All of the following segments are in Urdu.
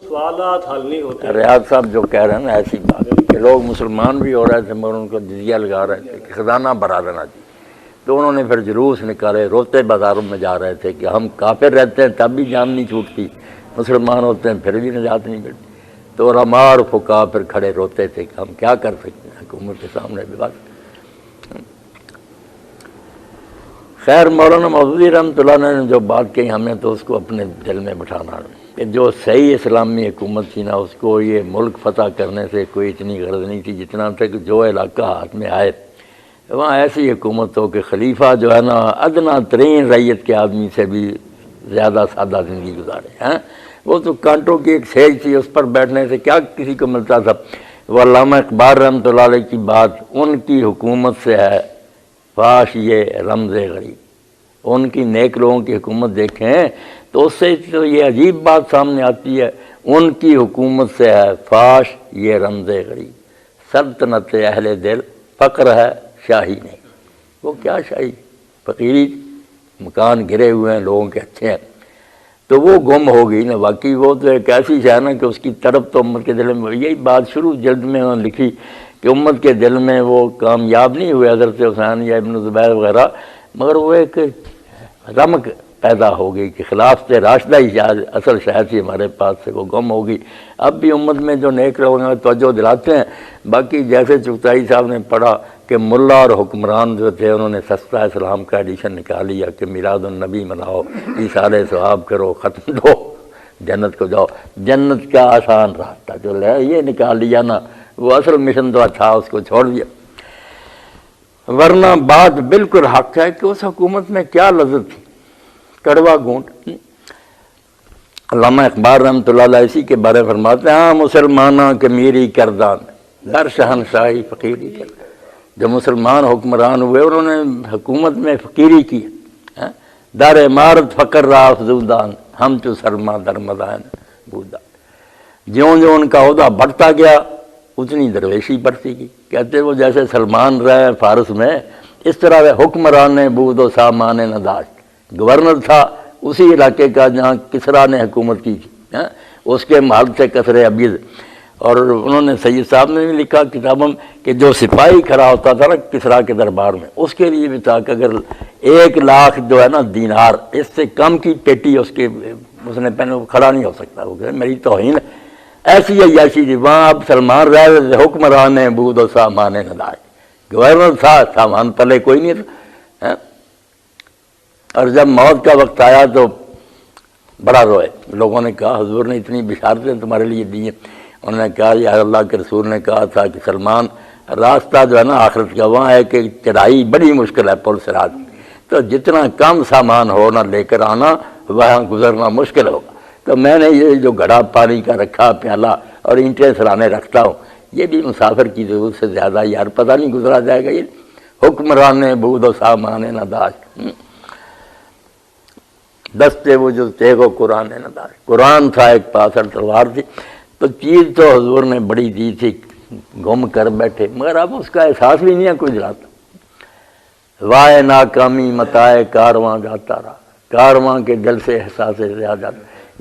سوالات حل نہیں ہوتے. ریاض صاحب جو کہہ رہے ہیں نا ایسی بات کہ لوگ مسلمان بھی ہو رہے تھے مگر ان کو جزیہ لگا رہے تھے کہ خزانہ بھرا دینا چاہیے. تو انہوں نے پھر جلوس نکالے، روتے بازاروں میں جا رہے تھے کہ ہم کافر رہتے ہیں تب بھی جان نہیں چھوٹتی، مسلمان ہوتے ہیں پھر بھی نجات نہیں ملتی. تو علماء اور فقہاء پھر کھڑے روتے تھے کہ ہم کیا کر سکتے ہیں حکومت کے سامنے بھی بات. خیر مولانا مودودی رحمۃ اللہ نے جو بات کہی ہمیں تو اس کو اپنے دل میں بٹھانا ہے کہ جو صحیح اسلامی حکومت تھی نا اس کو یہ ملک فتح کرنے سے کوئی اتنی غرض نہیں تھی جتنا تھا کہ جو علاقہ ہاتھ میں آئے وہاں ایسی حکومت ہو کہ خلیفہ جو ہے نا ادنا ترین رعیت کے آدمی سے بھی زیادہ سادہ زندگی گزارے ہیں. وہ تو کانٹوں کی ایک سیج تھی، اس پر بیٹھنے سے کیا کسی کو ملتا تھا. وہ علامہ اقبال رحمۃ اللہ علیہ کی بات ان کی حکومت سے ہے فاش یہ رمز غریب. ان کی نیک لوگوں کی حکومت دیکھیں تو اس سے تو یہ عجیب بات سامنے آتی ہے، ان کی حکومت سے ہے فاش یہ رمز غریب. سلطنت اہل دل فقر ہے شاہی نہیں. وہ کیا شاہی، فقیری، مکان گرے ہوئے ہیں لوگوں کے اچھے ہیں تو وہ گم ہو گئی نا. واقعی وہ تو ایک ایسی شے ہے نا کہ اس کی طرف تو امت کے دل میں یہی بات شروع جلد میں انہوں نے لکھی کہ امت کے دل میں وہ کامیاب نہیں ہوئے حضرت حسین یا ابن زبیر وغیرہ، مگر وہ ایک رمق پیدا ہو گئی کہ خلافت راشدہ ہی اصل شاید تھی ہمارے پاس سے وہ گم ہو گئی. اب بھی امت میں جو نیک لوگ ہیں توجہ دلاتے ہیں. باقی جیسے چغتائی صاحب نے پڑھا کہ ملا اور حکمران جو تھے انہوں نے سستا اسلام کا ایڈیشن نکال لیا کہ میلاد النبی مناؤ، ایثار ثواب کرو، ختم دو، جنت کو جاؤ. جنت کا آسان راستہ جو ہے یہ نکال لیا نا، وہ اصل مشن تو تھا اس کو چھوڑ دیا. ورنہ بات بالکل حق ہے کہ اس حکومت میں کیا لذت تھی، کڑوا گھونٹ. علامہ اقبال رحمۃ اللہ علیہ اسی کے بارے فرماتے ہیں ہاں مسلمانہ کے میری کردان در شہنشاہی فقیری کردان. جو مسلمان حکمران ہوئے انہوں نے حکومت میں فقیری کی، در عمارت فقر را افزودان ہم چو سرما در مدائن بودا. جیوں جو ان کا عہدہ بڑھتا گیا اتنی درویشی بڑھتی گئی. کہتے وہ جیسے سلمان رہے فارس میں اس طرح وہ حکمران نے بود و سامان نداشت. گورنر تھا اسی علاقے کا جہاں کسرا نے حکومت کی تھی، اس کے محل سے کسرے ابیض. اور انہوں نے سید صاحب نے بھی لکھا کتابوں کہ جو سپاہی کھڑا ہوتا تھا نا کسرا کے دربار میں اس کے لیے بھی تھا کہ اگر 1,00,000 جو ہے نا دینار اس سے کم کی پیٹی اس نے پہنے کھڑا نہیں ہو سکتا. وہ کہ میری توہین ایسی عیاشی تھی وہاں. اب سلمان رہے حکمران ہے بود و سامان نداش. گورنر تھا سامان پلے کوئی نہیں تھا. اور جب موت کا وقت آیا تو بڑا روئے. لوگوں نے کہا حضور نے اتنی بشارتیں تمہارے لیے دی ہیں. انہوں نے کہا یا اللہ کے رسول نے کہا تھا کہ سلمان راستہ جو ہے نا آخرت کا وہاں ہے کہ چڑھائی بڑی مشکل ہے پل صراط، تو جتنا کم سامان ہو نہ لے کر آنا وہاں گزرنا مشکل ہوگا. تو میں نے یہ جو گھڑا پانی کا رکھا پیالہ اور اینٹیں سرانے رکھتا ہوں یہ بھی مسافر کی ضرورت سے زیادہ یار پتہ نہیں گزرا جائے گا. یہ حکمران بود و سامان نداشت دستے وہ جو تیغ و قرآن نداشت. قرآن تھا ایک پاس اور تلوار تھی. تو چیز تو حضور نے بڑی دی تھی، گم کر بیٹھے مگر اب اس کا احساس بھی نہیں ہے کوئی دلاتا. وائے ناکامی متائے کارواں جاتا رہا، کارواں کے دل سے احساس جاتا.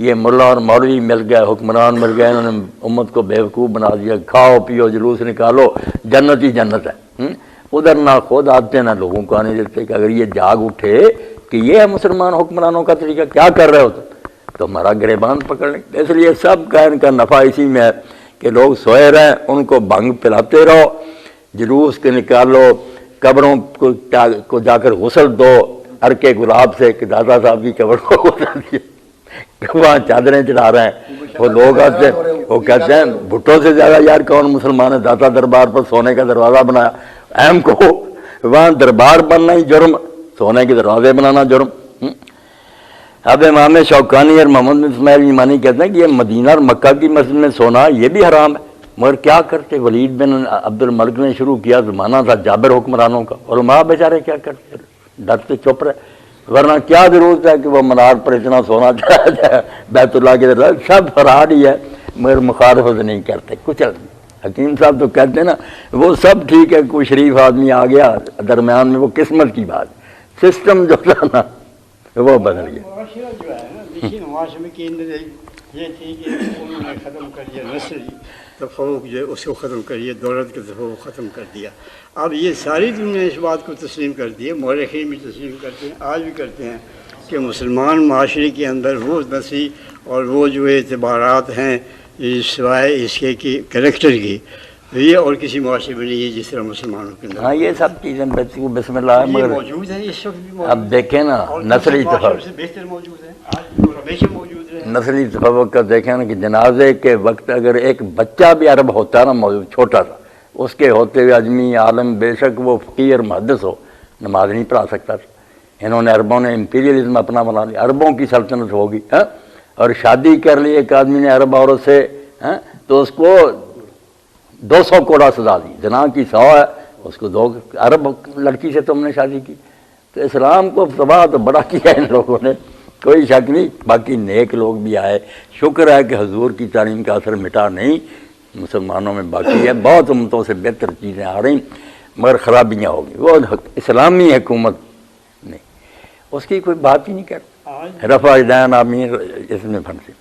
یہ ملا اور مولوی مل گئے، حکمران مل گئے، انہوں نے امت کو بیوقوف بنا دیا. کھاؤ پیو جلوس نکالو، جنت ہی جنت ہے. ادھر نہ خود آتے نہ لوگوں کو آنے دیتے کہ اگر یہ جاگ اٹھے کہ یہ ہے مسلمان حکمرانوں کا طریقہ کیا کر رہے ہو تو ہمارا گریبان پکڑ لیں. اس لیے سب کا ان کا نفع اسی میں ہے کہ لوگ سوئے رہیں ان کو بھنگ پلاتے رہو، جلوس کے نکالو، قبروں کو جا کر غسل دو عرق گلاب سے کہ دادا صاحب کی قبر کو غسل دیا. وہاں چادریں چڑھا رہے ہیں وہ لوگ آتے ہیں وہ کہتے ہیں بھٹو سے زیادہ یار کون مسلمان ہے. داتا دربار پر سونے کا دروازہ بنایا. اہم کو وہاں دربار بننا ہی جرم، سونے کے دروازے بنانا جرم. اب امام شوکانی اور محمد بن اسماعیل ایمانی کہتے ہیں کہ یہ مدینہ اور مکہ کی مسجد میں سونا یہ بھی حرام ہے. مگر کیا کرتے، ولید بن عبد الملک نے شروع کیا، زمانہ تھا جابر حکمرانوں کا، علماء بیچارے کیا کرتے، ڈرتے چپ رہے. ورنہ کیا ضرورت ہے کہ وہ منار پر اتنا سونا چڑھایا جائے بیت اللہ کے دربار. سب فراڈ ہی ہے مگر مخالفت نہیں کرتے. کچھ حکیم صاحب تو کہتے ہیں نا وہ سب ٹھیک ہے، کوئی شریف آدمی آ گیا درمیان میں وہ قسمت کی بات. سسٹم جو تھا نا وہ بدل گیا. معاشرہ جو ہے نا دیکھیے معاشرے میں کہ یہ تھی کہ انہوں نے ختم کر دیا نسلی تفوق، جو اس کو ختم کر دیا، دولت کا تفوق ختم کر دیا۔ اب یہ ساری دنیا اس بات کو تسلیم کرتی ہے، مورخین بھی تسلیم کرتے ہیں، آج بھی کرتے ہیں، کہ مسلمان معاشرے کے اندر وہ نسلی اور وہ جو اعتبارات ہیں سوائے اس کے کہ کریکٹر کی، یہ اور کسی معاشرے میں نہیں ہے جس طرح مسلمانوں کے اندر۔ ہاں یہ سب چیزیں بسم اللہ، یہ مگر موجود ہیں، اس وقت بھی موجود اب دیکھیں نا اور نسلی معاشروں تفوق، سے بہتر موجود ہے، آج بھی اور ہمیشہ موجود رہے۔ نسلی تفوق کا دیکھیں نا کہ جنازے کے وقت اگر ایک بچہ بھی عرب ہوتا ہے نا موجود چھوٹا سا، اس کے ہوتے ہوئے آدمی عالم بے شک وہ فقیر اور محدث ہو، نماز نہیں پڑھا سکتا تھا۔ انہوں نے عربوں نے امپیریلزم اپنا بنا لیا، عربوں کی سلطنت ہوگی، ہاں، اور شادی کر لی ایک آدمی نے عرب عورت سے، ہاں، تو اس کو 200 کوڑا سزا دی، زنا کی 100 ہے، اس کو 2 عرب لڑکی سے تم نے شادی کی۔ تو اسلام کو تباہ تو بڑا کیا ان لوگوں نے، کوئی شک نہیں۔ باقی نیک لوگ بھی آئے، شکر ہے کہ حضور کی تعلیم کا اثر مٹا نہیں، مسلمانوں میں باقی ہے، بہت امتوں سے بہتر چیزیں آ رہی، مگر خرابیاں ہوگی۔ وہ اسلامی حکومت نہیں، اس کی کوئی بات ہی نہیں کرتا، رفع دین آمین اس میں پھنسے۔